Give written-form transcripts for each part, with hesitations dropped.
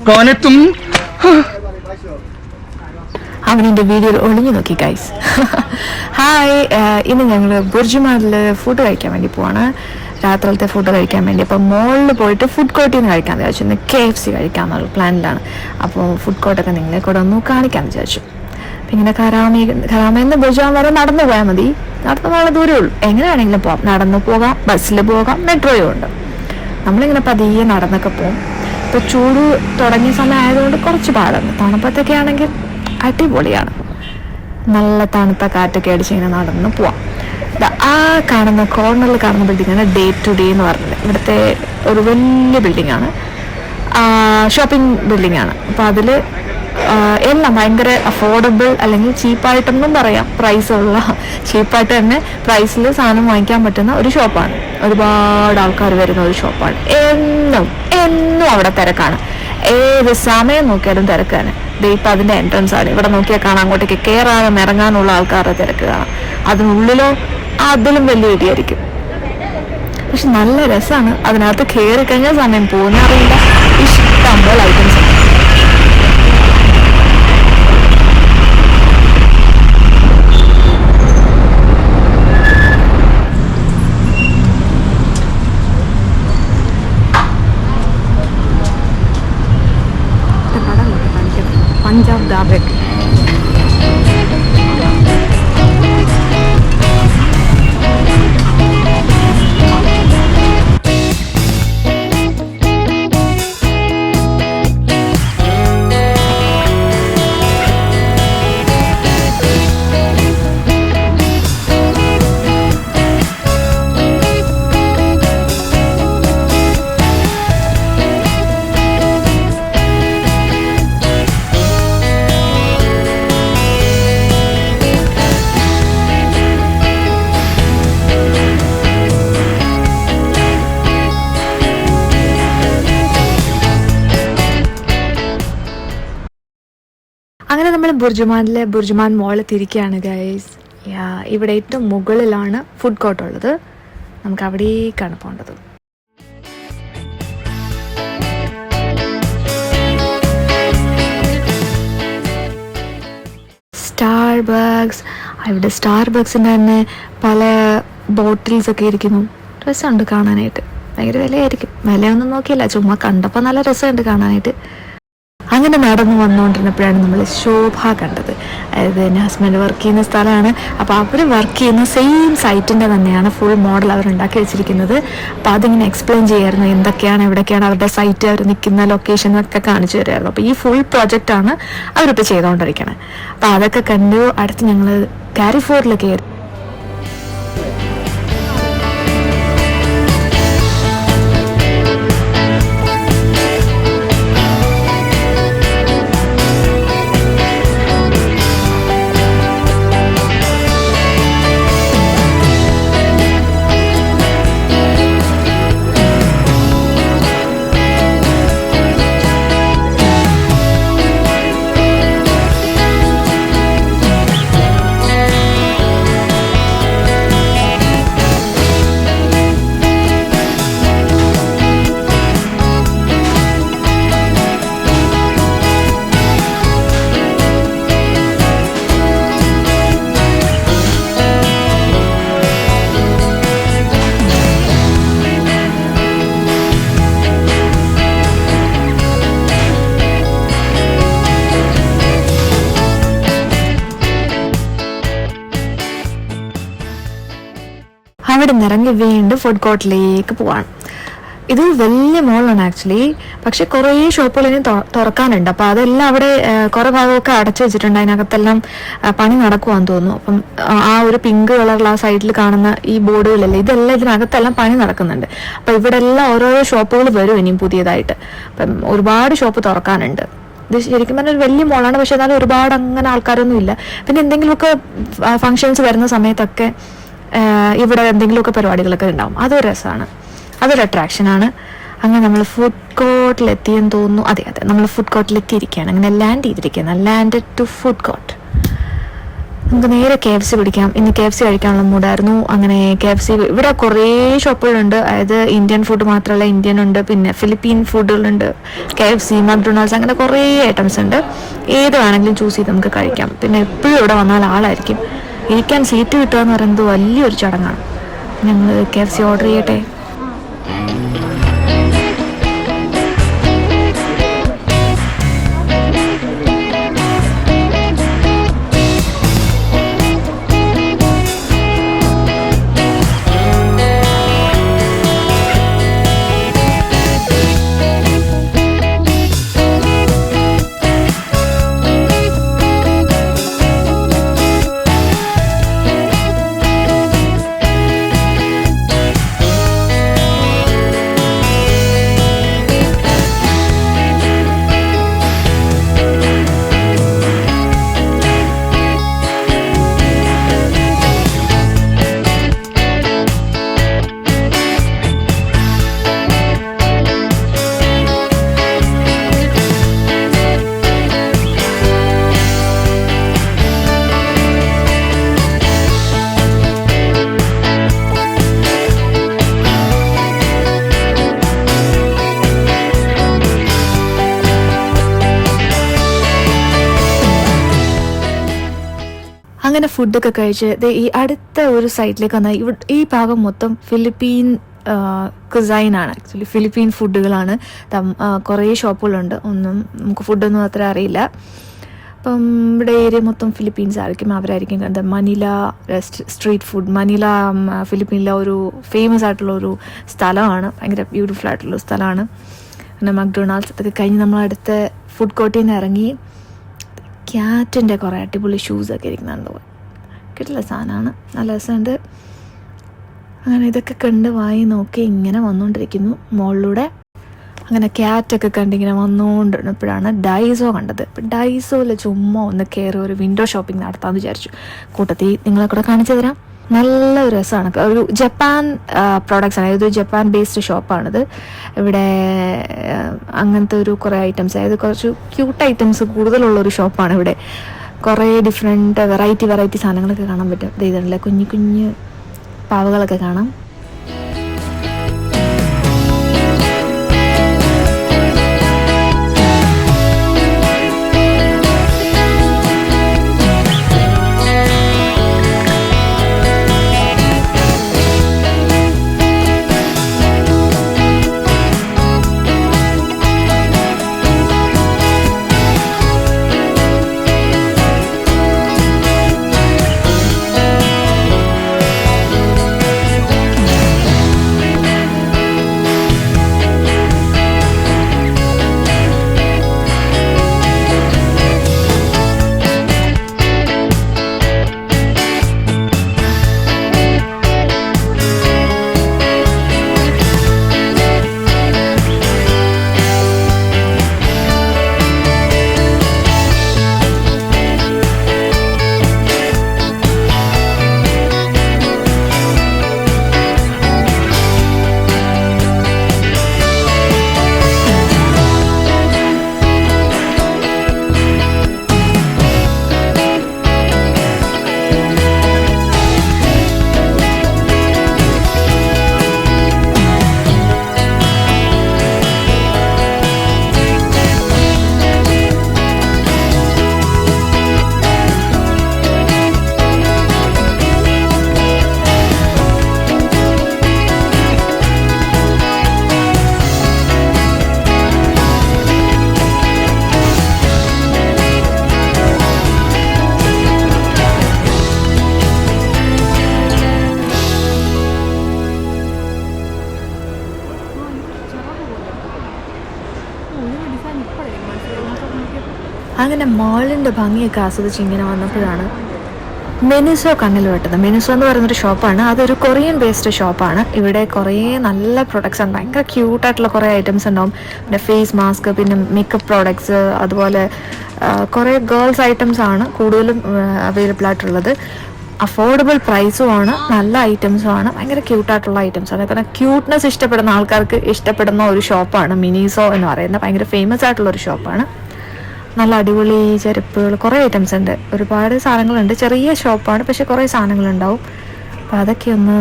कौन है तुम? അവനെൻ്റെ വീഡിയോയിൽ ഒളിഞ്ഞു നോക്കി ഗൈസ്. ഹായ്, ഇന്ന് ഞങ്ങൾ ബുർജുമാനിൽ ഫുഡ് കഴിക്കാൻ വേണ്ടി പോവാണ്. രാത്രിയിലത്തെ ഫുഡ് കഴിക്കാൻ വേണ്ടി. അപ്പോൾ മോളിൽ പോയിട്ട് ഫുഡ് കോർട്ടിൽ നിന്ന് കഴിക്കാമെന്ന് വിചാരിച്ചു. ഇന്ന് KFC കഴിക്കാമെന്നുള്ള പ്ലാനിലാണ്. അപ്പോൾ ഫുഡ് കോർട്ടൊക്കെ നിങ്ങളെ കൂടെ ഒന്ന് കാണിക്കാമെന്ന് വിചാരിച്ചു. അപ്പം ഇങ്ങനെ ഖരാമയിൽ നിന്ന് ബുർജുമാൻ വരെ നടന്നു പോയാൽ മതി. നടന്നു പോകാനുള്ള ദൂരമേ ഉള്ളൂ. എങ്ങനെ വേണമെങ്കിലും പോകാം. നടന്നു പോകാം, ബസ്സിൽ പോകാം, മെട്രോയും ഉണ്ട്. നമ്മളിങ്ങനെ പതിയെ നടന്നൊക്കെ പോകും. ഇപ്പോൾ ചൂട് തുടങ്ങിയ സമയം ആയതുകൊണ്ട് കുറച്ച് പാടാണ്. തണുപ്പത്തൊക്കെ ആണെങ്കിൽ അടിപൊളിയാണ്. നല്ല തണുത്ത കാറ്റൊക്കെ അടിച്ച് ഇങ്ങനെ നടന്ന് പോവാം. ആ കാണുന്ന കോർണറിൽ കാണുന്ന ബിൽഡിങ്ങാണ് ഡേ ടു ഡേ എന്ന് പറഞ്ഞത്. ഇവിടുത്തെ ഒരു വലിയ ബിൽഡിങ്ങാണ്, ഷോപ്പിംഗ് ബിൽഡിങ്ങാണ്. അപ്പോൾ അതിൽ എല്ലാം ഭയങ്കര അഫോർഡബിൾ അല്ലെങ്കിൽ ചീപ്പായിട്ടൊന്നും പറയാം, പ്രൈസുള്ള ചീപ്പായിട്ട് തന്നെ പ്രൈസിൽ സാധനം വാങ്ങിക്കാൻ പറ്റുന്ന ഒരു ഷോപ്പാണ്. ഒരുപാട് ആൾക്കാർ വരുന്ന ഒരു ഷോപ്പാണ്. എന്നും അവിടെ തിരക്കാണ്. ഏത് സമയം നോക്കിയാലും തിരക്കാണ്. ഇപ്പം അതിൻ്റെ എൻട്രൻസ് ആണ്. ഇവിടെ നോക്കിയാൽ കാണാം, അങ്ങോട്ടേക്ക് കയറാനും ഇറങ്ങാനുള്ള ആൾക്കാരുടെ തിരക്ക് കാണാം. അതിനുള്ളിലോ അതിലും വലിയ ഇടിയായിരിക്കും. പക്ഷെ നല്ല രസമാണ്. അതിനകത്ത് കയറി കഴിഞ്ഞാൽ സമയം പോകുന്ന അറിയില്ല. ഇഷ്ടം പോലെ ഐറ്റംസ് ഉണ്ട്. പഞ്ചാബ് ദാബയ്ക്ക് അങ്ങനെ നമ്മൾ ബുർജുമാൻ മോളിൽ തിരിക്കുകയാണ് ഗൈസ്. ഇവിടെ ഏറ്റവും മുകളിലാണ് ഫുഡ് കോർട്ട് ഉള്ളത്. നമുക്ക് അവിടേക്കാണ് പോകേണ്ടത്. ഇവിടെ സ്റ്റാർബക്സിൻ്റെ തന്നെ പല ബോട്ടിൽസ് ഒക്കെ ഇരിക്കുന്നു. രസമുണ്ട് കാണാനായിട്ട്. ഭയങ്കര വിലയായിരിക്കും. വിലയൊന്നും നോക്കിയില്ല, ചുമ്മാ കണ്ടപ്പോൾ നല്ല രസമുണ്ട് കാണാനായിട്ട്. അങ്ങനെ നടന്നു വന്നുകൊണ്ടിരുന്നപ്പോഴാണ് നമ്മൾ ശോഭ കണ്ടത്. അതായത് എൻ്റെ ഹസ്ബൻഡ് വർക്ക് ചെയ്യുന്ന സ്ഥലമാണ്. അപ്പോൾ അവർ വർക്ക് ചെയ്യുന്ന സെയിം സൈറ്റിൻ്റെ തന്നെയാണ് ഫുൾ മോഡൽ അവർ ഉണ്ടാക്കി വെച്ചിരിക്കുന്നത്. അപ്പോൾ അതിങ്ങനെ എക്സ്പ്ലെയിൻ ചെയ്യായിരുന്നു, എന്തൊക്കെയാണ് എവിടെയൊക്കെയാണ് അവരുടെ സൈറ്റ്, അവർ നിൽക്കുന്ന ലൊക്കേഷനൊക്കെ കാണിച്ചു തരുമായിരുന്നു. അപ്പോൾ ഈ ഫുൾ പ്രോജക്റ്റാണ് അവരിപ്പോൾ ചെയ്തുകൊണ്ടിരിക്കുന്നത്. അപ്പോൾ അതൊക്കെ കണ്ടു. അടുത്ത് ഞങ്ങൾ കാരിഫോറിൽ കയറി. അവിടെ നിറങ്ങി വീണ്ടും ഫുഡ് കോർട്ടിലേക്ക് പോവാണ്. ഇത് വലിയ മോളാണ് ആക്ച്വലി. പക്ഷെ കുറേ ഷോപ്പുകൾ ഇനി തുറക്കാനുണ്ട്. അപ്പോൾ അതെല്ലാം അവിടെ കുറേ ഭാഗമൊക്കെ അടച്ചു വെച്ചിട്ടുണ്ട്. അതിനകത്തെല്ലാം പണി നടക്കുവാന്ന് തോന്നുന്നു. അപ്പം ആ ഒരു പിങ്ക് കളറിൽ ആ സൈഡിൽ കാണുന്ന ഈ ബോർഡുകളല്ലേ, ഇതെല്ലാം ഇതിനകത്തെല്ലാം പണി നടക്കുന്നുണ്ട്. അപ്പം ഇവിടെ എല്ലാം ഓരോരോ ഷോപ്പുകൾ വരും ഇനിയും പുതിയതായിട്ട്. അപ്പം ഒരുപാട് ഷോപ്പ് തുറക്കാനുണ്ട്. ഇത് ശരിക്കും പറഞ്ഞാൽ ഒരു വലിയ മോളാണ്. പക്ഷെ എന്നാലും ഒരുപാട് അങ്ങനെ ആൾക്കാരൊന്നും ഇല്ല. പിന്നെ എന്തെങ്കിലുമൊക്കെ ഫങ്ഷൻസ് വരുന്ന സമയത്തൊക്കെ ഇവിടെ എന്തെങ്കിലുമൊക്കെ പരിപാടികളൊക്കെ ഉണ്ടാവും. അതൊരു രസമാണ്, അതൊരു അട്രാക്ഷനാണ്. അങ്ങനെ നമ്മൾ ഫുഡ് കോർട്ടിലെത്തിയെന്ന് തോന്നുന്നു. അതെ നമ്മൾ ഫുഡ് കോർട്ടിലെത്തിയിരിക്കുകയാണ്. അങ്ങനെ ലാൻഡ് ചെയ്തിരിക്കുകയാണ്. Land to food court. നമുക്ക് നേരെ KFC പിടിക്കാം. ഇന്ന് KFC കഴിക്കാനുള്ള മൂടായിരുന്നു. അങ്ങനെ KFC ഇവിടെ കുറേ ഷോപ്പുകളുണ്ട്. അതായത് ഇന്ത്യൻ ഫുഡ് മാത്രമല്ല, ഇന്ത്യൻ ഉണ്ട്, പിന്നെ ഫിലിപ്പീൻ ഫുഡുകളുണ്ട്, KFC, മക്ഡൊണാൾഡ്സ്, അങ്ങനെ കുറേ ഐറ്റംസ് ഉണ്ട്. ഏത് വേണമെങ്കിലും ചൂസ് ചെയ്ത് നമുക്ക് കഴിക്കാം. പിന്നെ എപ്പോഴും ഇവിടെ വന്നാൽ ആളായിരിക്കും. ഇരിക്കാൻ സീറ്റ് കിട്ടുക എന്ന് പറയുന്നത് വലിയൊരു ചടങ്ങാണ്. ഞങ്ങൾ KFC ഓർഡർ ചെയ്യട്ടെ. അങ്ങനെ ഫുഡൊക്കെ കഴിച്ച് ഈ അടുത്ത ഒരു സൈറ്റിലേക്ക് വന്നാൽ ഈ ഭാഗം മൊത്തം ഫിലിപ്പീൻ കുസൈനാണ്. ആക്ച്വലി ഫിലിപ്പീൻ ഫുഡുകളാണ്. കുറേ ഷോപ്പുകളുണ്ട്. നമുക്ക് ഫുഡൊന്നും അത്ര അറിയില്ല. അപ്പം ഇവിടെ ഏരിയ മൊത്തം ഫിലിപ്പീൻസ് ആയിരിക്കും. അവരായിരിക്കും കണ്ടത്. Manila street food. മനില ഫിലിപ്പീനിലെ ഒരു ഫേമസ് ആയിട്ടുള്ള ഒരു സ്ഥലമാണ്. ഭയങ്കര ബ്യൂട്ടിഫുൾ ആയിട്ടുള്ള സ്ഥലമാണ്. പിന്നെ മക്ഡൊണാൾഡ്സ് അതൊക്കെ കഴിഞ്ഞ് നമ്മൾ അടുത്ത ഫുഡ് കോർട്ടിൽ നിന്ന് ഇറങ്ങി ക്യാറ്റിൻ്റെ കുറേ അടിപൊളി ഷൂസൊക്കെ ഇരിക്കുന്നുണ്ട്. കിട്ടില്ല സാധനമാണ്, നല്ല രസമുണ്ട്. അങ്ങനെ ഇതൊക്കെ കണ്ട് വായി നോക്കി ഇങ്ങനെ വന്നുകൊണ്ടിരിക്കുന്നു മുകളിലൂടെ. അങ്ങനെ ക്യാറ്റൊക്കെ കണ്ടിങ്ങനെ വന്നുകൊണ്ടിരുന്നപ്പോഴാണ് ഡൈസോ കണ്ടത്. ഇപ്പം ഡൈസോയിൽ ചുമ്മാ ഒന്ന് കയറി ഒരു വിൻഡോ ഷോപ്പിംഗ് നടത്താമെന്ന് വിചാരിച്ചു. കൂട്ടത്തിൽ നിങ്ങളെ കൂടെ കാണിച്ചു തരാം. നല്ല രസമാണ്. ഒരു ജപ്പാൻ പ്രോഡക്റ്റ്സ് ആണ്. അതായത് ജപ്പാൻ ബേസ്ഡ് ഷോപ്പാണിത്. ഇവിടെ അങ്ങനത്തെ ഒരു കുറേ ഐറ്റംസ്, അതായത് കുറച്ച് ക്യൂട്ട് ഐറ്റംസ് കൂടുതലുള്ളൊരു ഷോപ്പാണ്. ഇവിടെ കുറേ ഡിഫറെൻറ്റ് വെറൈറ്റി സാധനങ്ങളൊക്കെ കാണാൻ പറ്റും. ഇതല്ലേ കുഞ്ഞു കുഞ്ഞു പാവകളൊക്കെ കാണാം. അങ്ങനെ മാളിൻ്റെ ഭംഗിയൊക്കെ ആസ്വദിച്ച് ഇങ്ങനെ വന്നപ്പോഴാണ് മെനിസോ കണ്ണിൽ വെട്ടത്. മെനിസോ എന്ന് പറയുന്നൊരു ഷോപ്പാണ്. അതൊരു കൊറിയൻ ബേസ്ഡ് ഷോപ്പാണ്. ഇവിടെ കുറേ നല്ല പ്രൊഡക്ട്സ് ഉണ്ട്. ഭയങ്കര ക്യൂട്ടായിട്ടുള്ള കുറേ ഐറ്റംസ് ഉണ്ടാവും. പിന്നെ ഫേസ് മാസ്ക്, പിന്നെ മേക്കപ്പ് പ്രോഡക്ട്സ്, അതുപോലെ കുറേ ഗേൾസ് ഐറ്റംസ് ആണ് കൂടുതലും അവൈലബിൾ ആയിട്ടുള്ളത്. അഫോർഡബിൾ പ്രൈസും ആണ്, നല്ല ഐറ്റംസും ആണ്, ഭയങ്കര ക്യൂട്ടായിട്ടുള്ള ഐറ്റംസ് ആണ്. കാരണം ക്യൂട്ട്നെസ് ഇഷ്ടപ്പെടുന്ന ആൾക്കാർക്ക് ഇഷ്ടപ്പെടുന്ന ഒരു ഷോപ്പാണ് മിനിസോ എന്ന് പറയുന്നത്. ഭയങ്കര ഫേമസ് ആയിട്ടുള്ള ഒരു ഷോപ്പാണ്. നല്ല അടിപൊളി ചെരുപ്പുകൾ, കുറേ ഐറ്റംസ് ഉണ്ട്, ഒരുപാട് സാധനങ്ങളുണ്ട്. ചെറിയ ഷോപ്പാണ്, പക്ഷെ കുറേ സാധനങ്ങളുണ്ടാവും. അപ്പോൾ അതൊക്കെ ഒന്ന്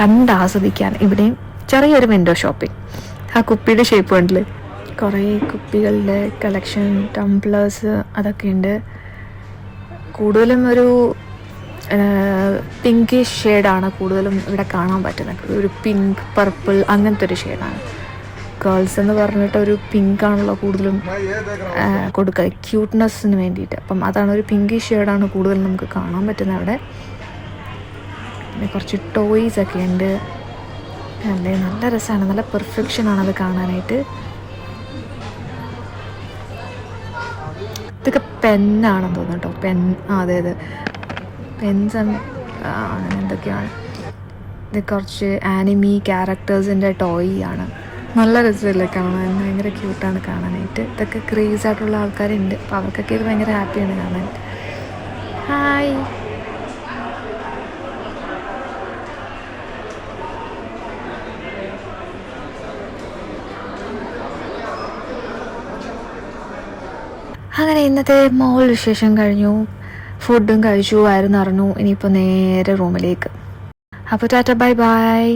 കണ്ട് ആസ്വദിക്കാൻ. ഇവിടെയും ചെറിയൊരു വിൻഡോ ഷോപ്പിംഗ്. ആ കുപ്പിയുടെ ഷേപ്പ് കണ്ടില്ലേ, കുറേ കുപ്പികളുടെ കളക്ഷൻ, ടംബ്ലേഴ്സ് അതൊക്കെ ഉണ്ട്. കൂടുതലും ഒരു പിങ്കിഷ് ഷെയ്ഡാണ് കൂടുതലും ഇവിടെ കാണാൻ പറ്റുന്നത്. ഒരു പിങ്ക്, പർപ്പിൾ അങ്ങനത്തെ ഒരു ഷെയ്ഡാണ്. ഗേൾസ് എന്ന് പറഞ്ഞിട്ട് ഒരു പിങ്ക് ആണല്ലോ കൂടുതലും കൊടുക്കുക ക്യൂട്ട്നെസ്സിന് വേണ്ടിയിട്ട്. അപ്പം അതാണ് ഒരു പിങ്കിഷ് ഷെയ്ഡാണ് കൂടുതലും നമുക്ക് കാണാൻ പറ്റുന്നത് അവിടെ. പിന്നെ കുറച്ച് ടോയ്സ് ഒക്കെ ഉണ്ട്. അല്ലേ, നല്ല രസമാണ്, നല്ല പെർഫെക്ഷനാണ് അത് കാണാനായിട്ട്. ഇതൊക്കെ പെന്നാണെന്ന് തോന്നുന്നു കേട്ടോ, പെൻ. അതെ അതെ, പെൻസ് അങ്ങനെ എന്തൊക്കെയാണ്. ഇത് കുറച്ച് ആനിമി ക്യാരക്ടേഴ്സിൻ്റെ ടോയ് ആണ്. നല്ല രസമല്ലേ കാണാൻ, ഭയങ്കര ക്യൂട്ടാണ് കാണാനായിട്ട്. ഇതൊക്കെ ക്രേസ് ആയിട്ടുള്ള ആൾക്കാരുണ്ട്, അപ്പോൾ അവർക്കൊക്കെ ഇത് ഭയങ്കര ഹാപ്പിയാണ് കാണാൻ. ഹായ്. അങ്ങനെ ഇന്നത്തെ മോൾ വിശേഷം കഴിഞ്ഞു. ഫുഡും കഴിച്ചു, വയറ് നിറഞ്ഞു. ഇനിയിപ്പോൾ നേരെ റൂമിലേക്ക്. അപ്പോൾ ടാറ്റ, ബൈ ബൈ.